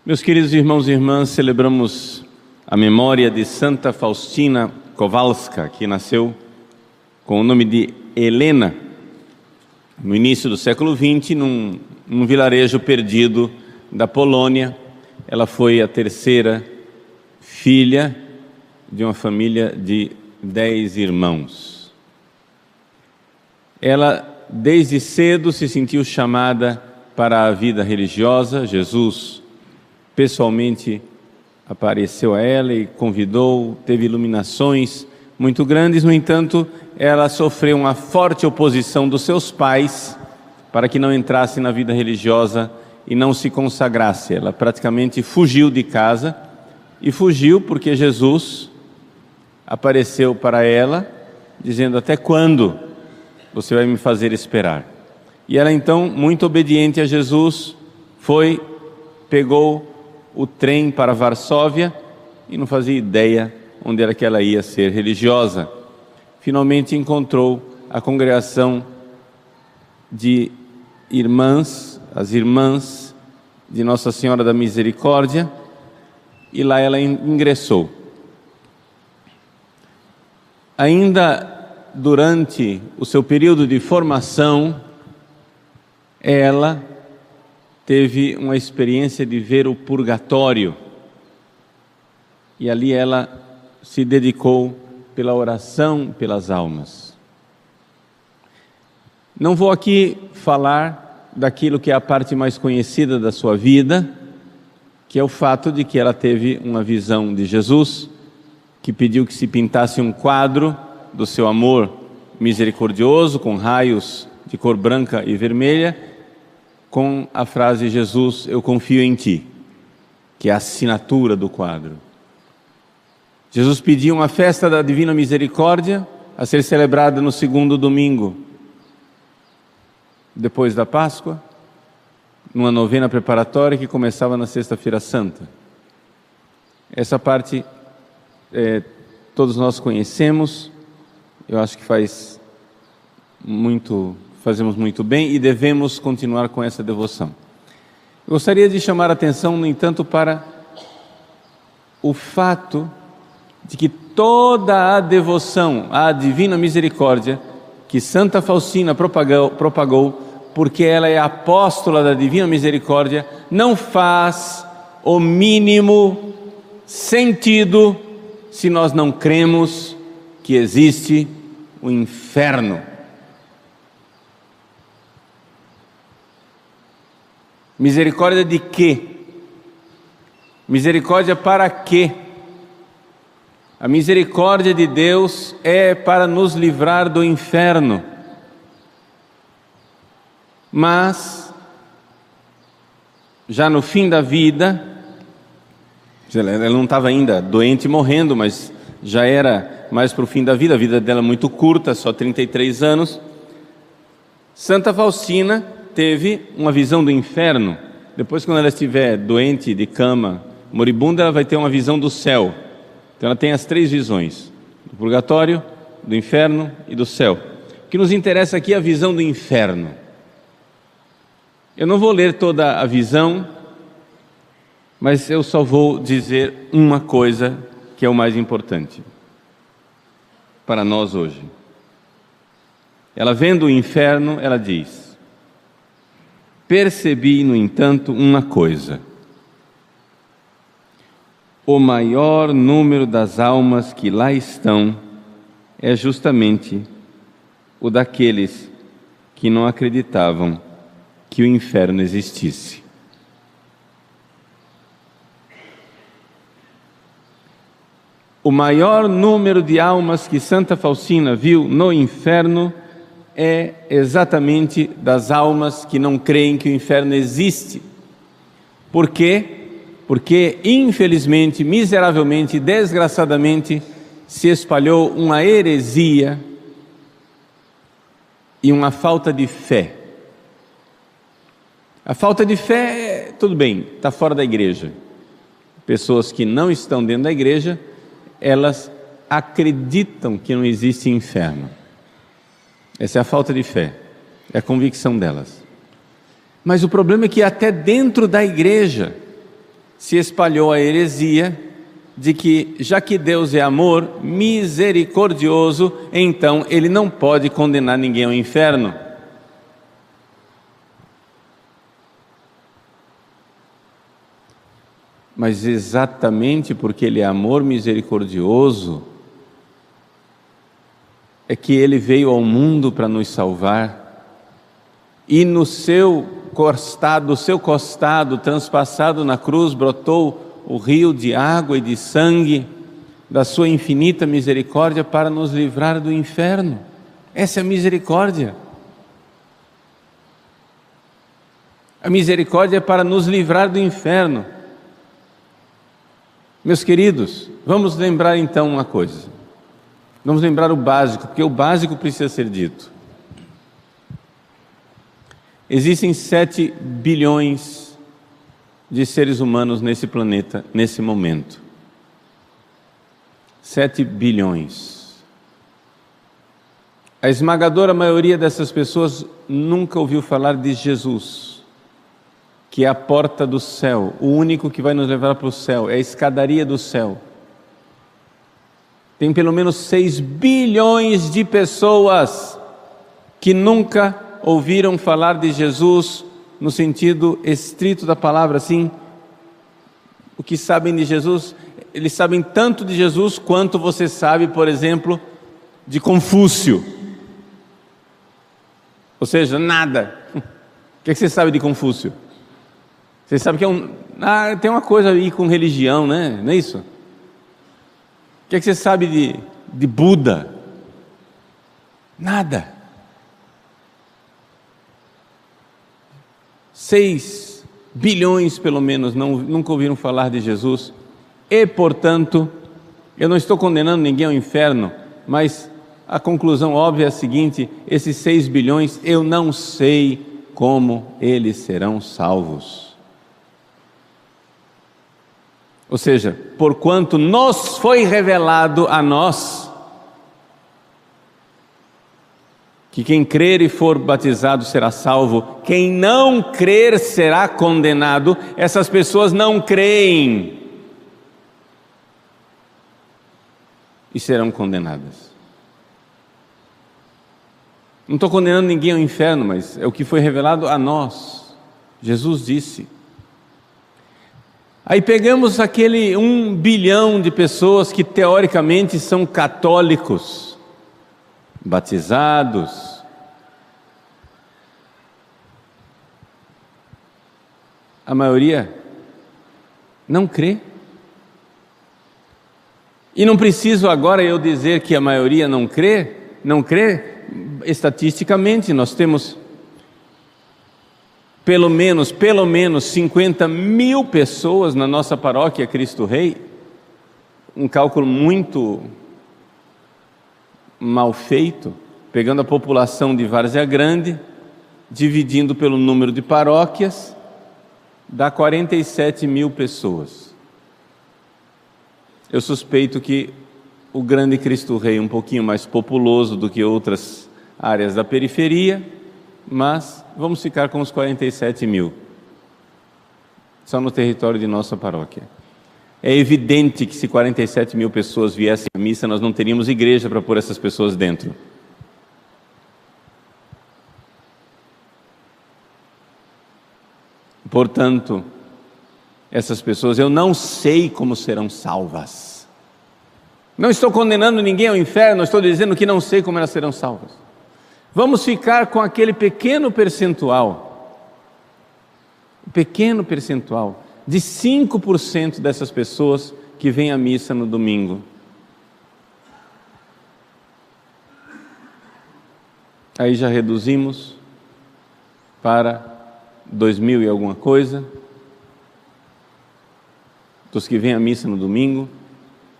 Meus queridos irmãos e irmãs, celebramos a memória de Santa Faustina Kowalska, que nasceu com o nome de Helena, no início do século XX, num vilarejo perdido da Polônia. Ela foi a terceira filha de uma família de 10 irmãos. Ela, desde cedo, se sentiu chamada para a vida religiosa. Jesus pessoalmente apareceu a ela e convidou, teve iluminações muito grandes. No entanto, ela sofreu uma forte oposição dos seus pais para que não entrasse na vida religiosa e não se consagrasse. Ela praticamente fugiu de casa, e fugiu porque Jesus apareceu para ela, dizendo: até quando você vai me fazer esperar? E ela então, muito obediente a Jesus, pegou o trem para Varsóvia e não fazia ideia onde era que ela ia ser religiosa. Finalmente encontrou a congregação de irmãs, as irmãs de Nossa Senhora da Misericórdia, e lá ela ingressou. Ainda durante o seu período de formação, ela teve uma experiência de ver o purgatório, e ali ela se dedicou pela oração pelas almas. Não vou aqui falar daquilo que é a parte mais conhecida da sua vida, que é o fato de que ela teve uma visão de Jesus, que pediu que se pintasse um quadro do seu amor misericordioso, com raios de cor branca e vermelha, com a frase: Jesus, eu confio em ti, que é a assinatura do quadro. Jesus pediu uma festa da Divina Misericórdia a ser celebrada no segundo domingo depois da Páscoa, numa novena preparatória que começava na Sexta-feira Santa. Essa parte todos nós conhecemos. Eu acho que fazemos muito bem e devemos continuar com essa devoção. Eu gostaria de chamar a atenção, no entanto, para o fato de que toda a devoção à Divina Misericórdia que Santa Faustina propagou, porque ela é apóstola da Divina Misericórdia, não faz o mínimo sentido se nós não cremos que existe o inferno. Misericórdia de quê? Misericórdia para quê? A misericórdia de Deus é para nos livrar do inferno. Mas, já no fim da vida, ela não estava ainda doente e morrendo, mas já era mais para o fim da vida. A vida dela é muito curta, só 33 anos. Santa Faustina teve uma visão do inferno. Depois, quando ela estiver doente, de cama, moribunda, ela vai ter uma visão do céu. Então ela tem as 3 visões: do purgatório, do inferno e do céu. O que nos interessa aqui é a visão do inferno. Eu não vou ler toda a visão, mas eu só vou dizer uma coisa que é o mais importante para nós hoje. Ela, vendo o inferno, ela diz: percebi, no entanto, uma coisa: o maior número das almas que lá estão é justamente o daqueles que não acreditavam que o inferno existisse. O maior número de almas que Santa Faustina viu no inferno é exatamente das almas que não creem que o inferno existe. Por quê? Porque, infelizmente, miseravelmente, desgraçadamente, se espalhou uma heresia e uma falta de fé. A falta de fé, tudo bem, está fora da igreja. Pessoas que não estão dentro da igreja, elas acreditam que não existe inferno. Essa é a falta de fé, é a convicção delas. Mas o problema é que até dentro da igreja se espalhou a heresia de que, já que Deus é amor misericordioso, então Ele não pode condenar ninguém ao inferno. Mas exatamente porque Ele é amor misericordioso, é que Ele veio ao mundo para nos salvar, e no seu costado transpassado na cruz, brotou o rio de água e de sangue da sua infinita misericórdia para nos livrar do inferno. Essa é a misericórdia. A misericórdia é para nos livrar do inferno. Meus queridos, vamos lembrar então uma coisa. Vamos lembrar o básico, porque o básico precisa ser dito. Existem 7 bilhões de seres humanos nesse planeta, nesse momento. 7 bilhões. A esmagadora maioria dessas pessoas nunca ouviu falar de Jesus, que é a porta do céu, o único que vai nos levar para o céu, é a escadaria do céu. Tem pelo menos 6 bilhões de pessoas que nunca ouviram falar de Jesus no sentido estrito da palavra, assim. O que sabem de Jesus, eles sabem tanto de Jesus quanto você sabe, por exemplo, de Confúcio. Ou seja, nada. O que você sabe de Confúcio? Você sabe que tem uma coisa aí com religião, né? Não é isso? O que você sabe de Buda? Nada. 6 bilhões, pelo menos, nunca ouviram falar de Jesus. E, portanto, eu não estou condenando ninguém ao inferno, mas a conclusão óbvia é a seguinte: esses 6 bilhões, eu não sei como eles serão salvos. Ou seja, porquanto nos foi revelado a nós que quem crer e for batizado será salvo, quem não crer será condenado. Essas pessoas não creem e serão condenadas. Não estou condenando ninguém ao inferno, mas é o que foi revelado a nós. Jesus disse. Aí pegamos aquele 1 bilhão de pessoas que teoricamente são católicos, batizados. A maioria não crê. E não preciso agora eu dizer que a maioria não crê. Estatisticamente nós temos pelo menos 50 mil pessoas na nossa paróquia Cristo Rei. Um cálculo muito mal feito, pegando a população de Várzea Grande, dividindo pelo número de paróquias, dá 47 mil pessoas. Eu suspeito que o grande Cristo Rei, um pouquinho mais populoso do que outras áreas da periferia, mas vamos ficar com os 47 mil, só no território de nossa paróquia. É evidente que se 47 mil pessoas viessem à missa, nós não teríamos igreja para pôr essas pessoas dentro. Portanto, essas pessoas, eu não sei como serão salvas. Não estou condenando ninguém ao inferno, estou dizendo que não sei como elas serão salvas. Vamos ficar com aquele pequeno percentual de 5% dessas pessoas que vêm à missa no domingo. Aí já reduzimos para 2.000 e alguma coisa, dos que vêm à missa no domingo.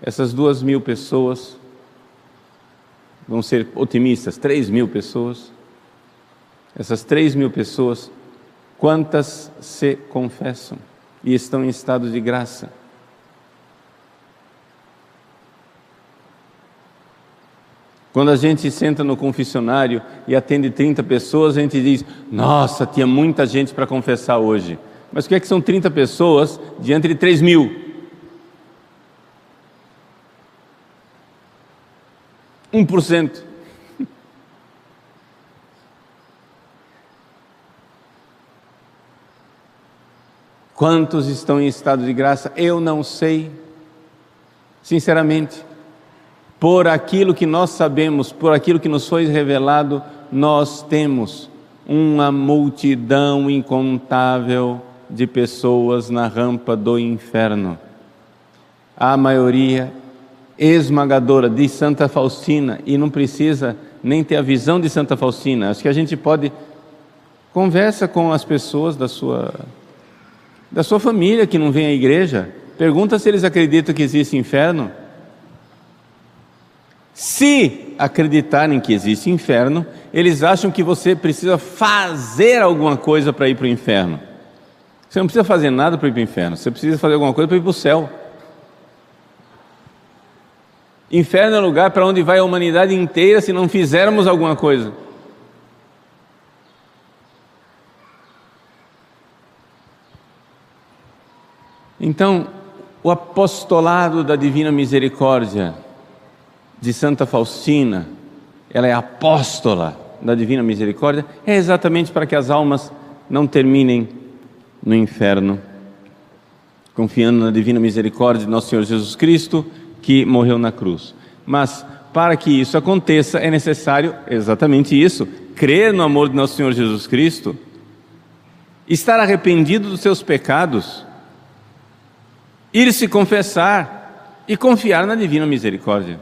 Essas 2.000 pessoas, vão ser otimistas, 3.000 pessoas. Essas 3.000 pessoas, quantas se confessam e estão em estado de graça? Quando a gente senta no confessionário e atende 30 pessoas, a gente diz: nossa, tinha muita gente para confessar hoje. Mas o que é que são 30 pessoas diante de 3.000? 1%. Quantos estão em estado de graça? Eu não sei. Sinceramente, por aquilo que nós sabemos, por aquilo que nos foi revelado, nós temos uma multidão incontável de pessoas na rampa do inferno. A maioria esmagadora de Santa Faustina, e não precisa nem ter a visão de Santa Faustina. Acho que a gente pode conversa com as pessoas da sua família que não vem à igreja, pergunta se eles acreditam que existe inferno. Se acreditarem que existe inferno, eles acham que você precisa fazer alguma coisa para ir para o inferno. Você não precisa fazer nada para ir para o inferno, você precisa fazer alguma coisa para ir para o céu. Inferno é o lugar para onde vai a humanidade inteira se não fizermos alguma coisa. Então, o apostolado da Divina Misericórdia de Santa Faustina, ela é apóstola da Divina Misericórdia, é exatamente para que as almas não terminem no inferno, confiando na Divina Misericórdia de Nosso Senhor Jesus Cristo, que morreu na cruz. Mas para que isso aconteça é necessário exatamente isso: crer no amor de Nosso Senhor Jesus Cristo, estar arrependido dos seus pecados, ir se confessar e confiar na Divina Misericórdia.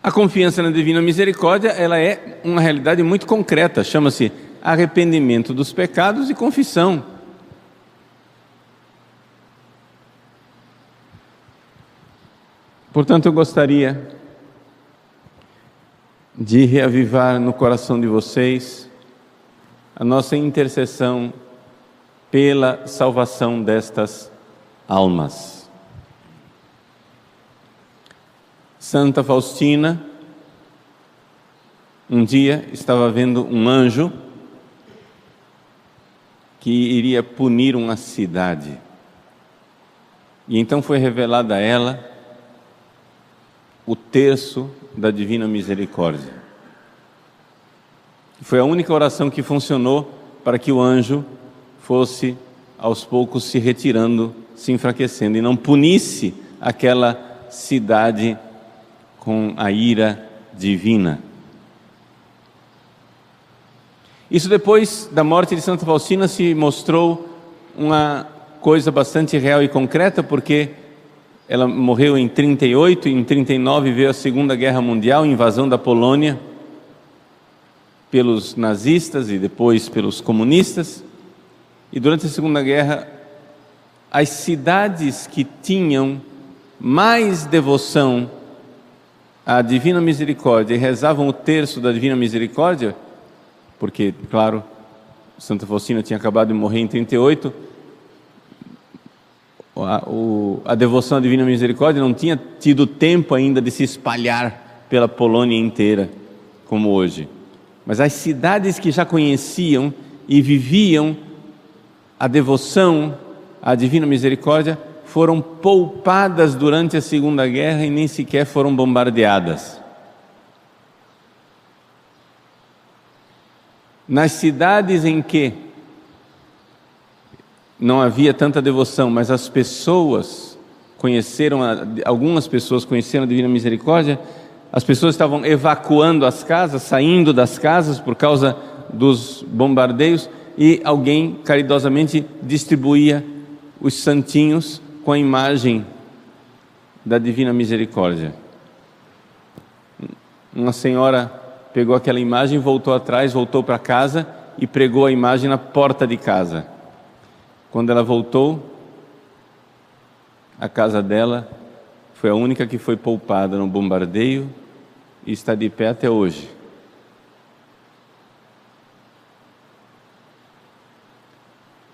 A confiança na Divina Misericórdia, ela é uma realidade muito concreta, chama-se arrependimento dos pecados e confissão. Portanto, eu gostaria de reavivar no coração de vocês a nossa intercessão pela salvação destas almas. Santa Faustina, um dia estava vendo um anjo que iria punir uma cidade. E então foi revelado a ela o terço da Divina Misericórdia. Foi a única oração que funcionou para que o anjo fosse aos poucos se retirando, se enfraquecendo, e não punisse aquela cidade com a ira divina. Isso, depois da morte de Santa Faustina, se mostrou uma coisa bastante real e concreta, porque ela morreu em 38, e em 39 veio a Segunda Guerra Mundial, invasão da Polônia pelos nazistas e depois pelos comunistas. E durante a Segunda Guerra, as cidades que tinham mais devoção à Divina Misericórdia e rezavam o terço da Divina Misericórdia, porque, claro, Santa Faustina tinha acabado de morrer em 38, a devoção à Divina Misericórdia não tinha tido tempo ainda de se espalhar pela Polônia inteira, como hoje. Mas as cidades que já conheciam e viviam a devoção à Divina Misericórdia foram poupadas durante a Segunda Guerra e nem sequer foram bombardeadas. Nas cidades em que não havia tanta devoção, mas as pessoas algumas pessoas conheceram a Divina Misericórdia, as pessoas estavam evacuando as casas, saindo das casas por causa dos bombardeios, e alguém caridosamente distribuía os santinhos com a imagem da Divina Misericórdia. Uma senhora pegou aquela imagem, voltou atrás, voltou para casa e pregou a imagem na porta de casa. Quando ela voltou, a casa dela foi a única que foi poupada no bombardeio e está de pé até hoje.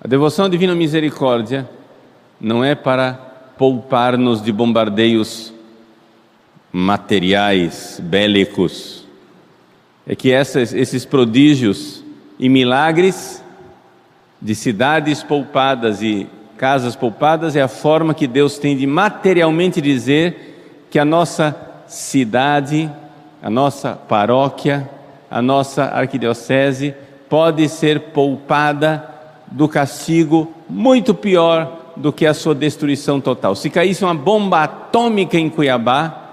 A devoção à Divina Misericórdia não é para poupar-nos de bombardeios materiais, bélicos. é que esses prodígios e milagres de cidades poupadas e casas poupadas é a forma que Deus tem de materialmente dizer que a nossa cidade, a nossa paróquia, a nossa arquidiocese pode ser poupada do castigo muito pior do que a sua destruição total. Se caísse uma bomba atômica em Cuiabá,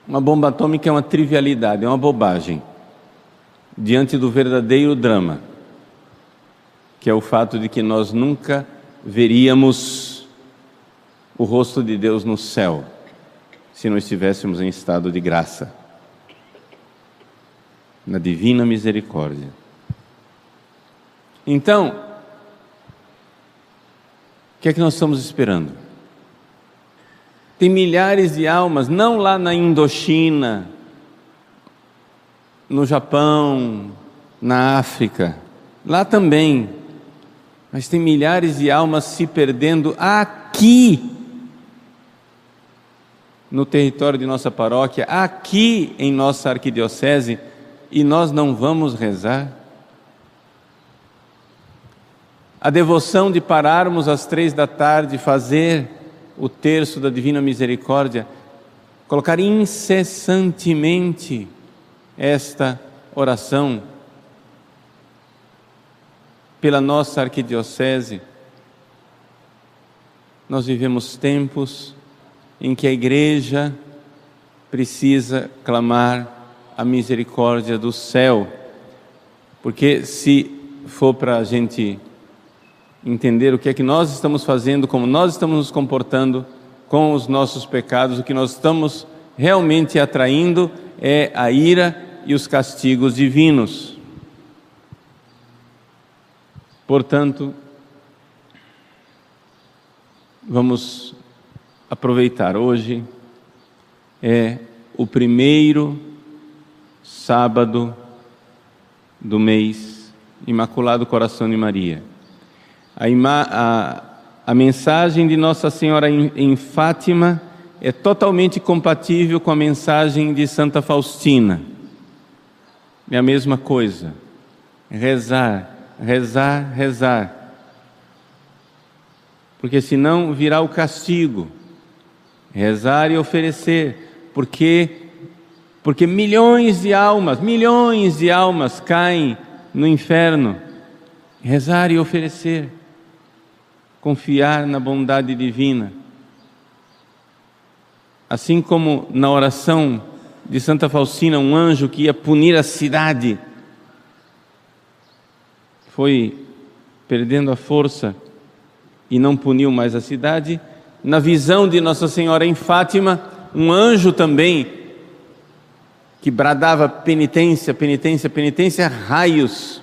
uma bomba atômica é uma trivialidade, é uma bobagem, diante do verdadeiro drama, que é o fato de que nós nunca veríamos o rosto de Deus no céu, se não estivéssemos em estado de graça, na divina misericórdia. Então, o que é que nós estamos esperando? Tem milhares de almas, não lá na Indochina, no Japão, na África, lá também, mas tem milhares de almas se perdendo aqui, no território de nossa paróquia, aqui em nossa arquidiocese, e nós não vamos rezar? A devoção de pararmos às 15h, fazer o terço da Divina Misericórdia, colocar incessantemente esta oração pela nossa arquidiocese. Nós vivemos tempos em que a igreja precisa clamar a misericórdia do céu, porque se for para a gente entender o que é que nós estamos fazendo, como nós estamos nos comportando com os nossos pecados, o que nós estamos realmente atraindo é a ira e os castigos divinos. Portanto, vamos aproveitar. Hoje é o primeiro sábado do mês, Imaculado Coração de Maria. A mensagem de Nossa Senhora em Fátima é totalmente compatível com a mensagem de Santa Faustina. É a mesma coisa. Rezar, rezar, rezar. Porque senão virá o castigo. Rezar e oferecer. Porque milhões de almas caem no inferno. Rezar e oferecer. Confiar na bondade divina. Assim como na oração de Santa Faustina, um anjo que ia punir a cidade foi perdendo a força e não puniu mais a cidade. Na visão de Nossa Senhora em Fátima, um anjo também que bradava penitência, penitência, penitência, raios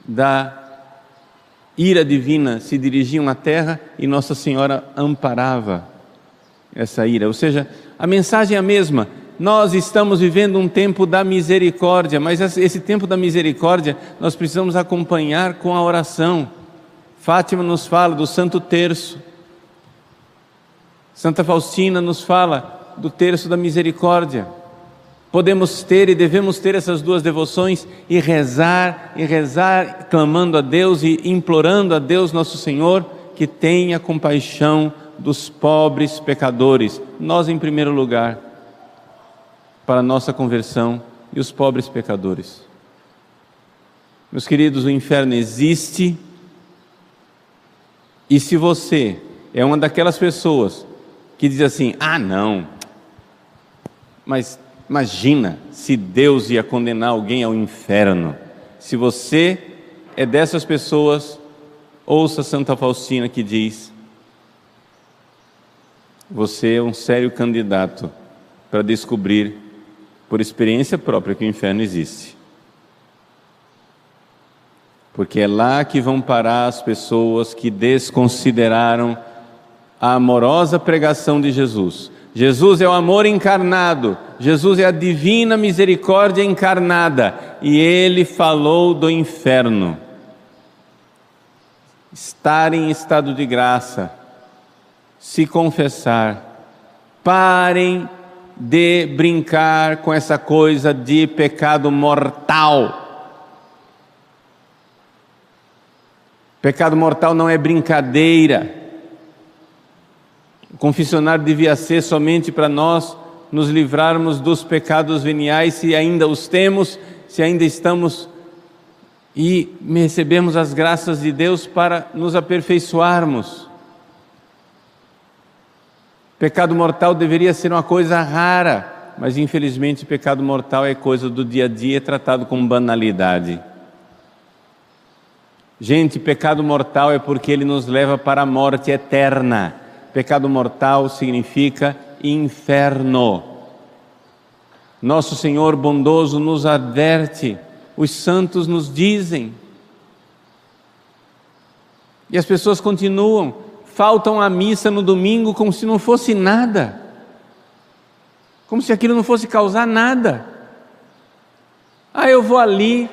da ira divina se dirigiam à terra e Nossa Senhora amparava essa ira. Ou seja, a mensagem é a mesma. Nós estamos vivendo um tempo da misericórdia, mas esse tempo da misericórdia nós precisamos acompanhar com a oração. Fátima nos fala do Santo Terço. Santa Faustina nos fala do Terço da Misericórdia. Podemos ter e devemos ter essas duas devoções e rezar, clamando a Deus e implorando a Deus nosso Senhor que tenha compaixão dos pobres pecadores. Nós em primeiro lugar, para a nossa conversão e os pobres pecadores. Meus queridos, o inferno existe e se você é uma daquelas pessoas que diz assim, não, mas imagina se Deus ia condenar alguém ao inferno. Se você é dessas pessoas, ouça Santa Faustina que diz, você é um sério candidato para descobrir por experiência própria que o inferno existe. Porque é lá que vão parar as pessoas que desconsideraram a amorosa pregação de Jesus. Jesus é o amor encarnado, Jesus é a divina misericórdia encarnada, e Ele falou do inferno. Estar em estado de graça, se confessar, parem de brincar com essa coisa de pecado mortal. Pecado mortal não é brincadeira. O confessionário devia ser somente para nós nos livrarmos dos pecados veniais, se ainda os temos, se ainda estamos, e recebemos as graças de Deus para nos aperfeiçoarmos. Pecado mortal deveria ser uma coisa rara, mas infelizmente pecado mortal é coisa do dia a dia, é tratado como banalidade. Gente, pecado mortal é porque ele nos leva para a morte eterna. Pecado mortal significa inferno. Nosso Senhor bondoso nos adverte, os santos nos dizem, e as pessoas continuam, faltam à missa no domingo como se não fosse nada, como se aquilo não fosse causar nada. Eu vou ali,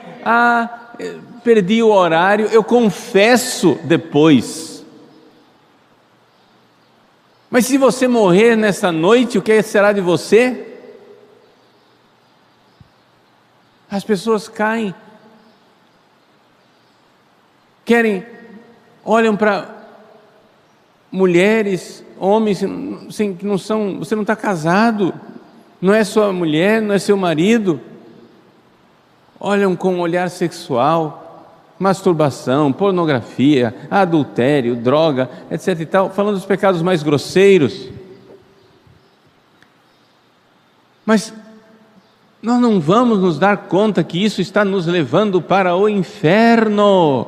perdi o horário, eu confesso depois. Mas se você morrer nessa noite, o que será de você? As pessoas caem, olham para mulheres, homens que não são, você não está casado, não é sua mulher, não é seu marido, olham com um olhar sexual, masturbação, pornografia, adultério, droga, etc e tal, falando dos pecados mais grosseiros. Mas nós não vamos nos dar conta que isso está nos levando para o inferno.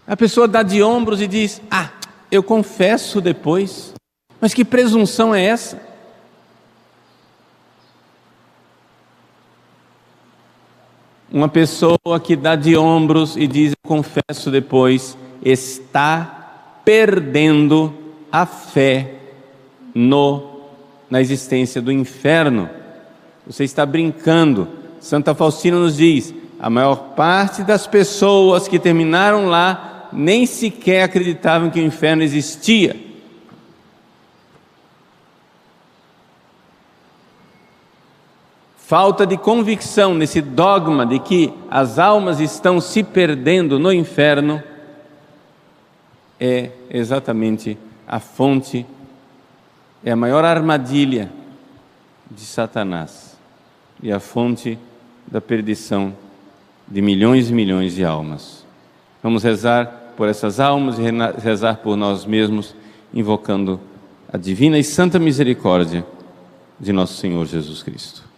A pessoa dá de ombros e diz: eu confesso depois. Mas que presunção é essa? Uma pessoa que dá de ombros e diz: eu confesso depois, está perdendo a fé na existência do inferno. Você está brincando. Santa Faustina nos diz: a maior parte das pessoas que terminaram lá nem sequer acreditavam que o inferno existia. Falta de convicção nesse dogma de que as almas estão se perdendo no inferno é exatamente a fonte, é a maior armadilha de Satanás e a fonte da perdição de milhões e milhões de almas. Vamos rezar por essas almas e rezar por nós mesmos, invocando a divina e santa misericórdia de nosso Senhor Jesus Cristo.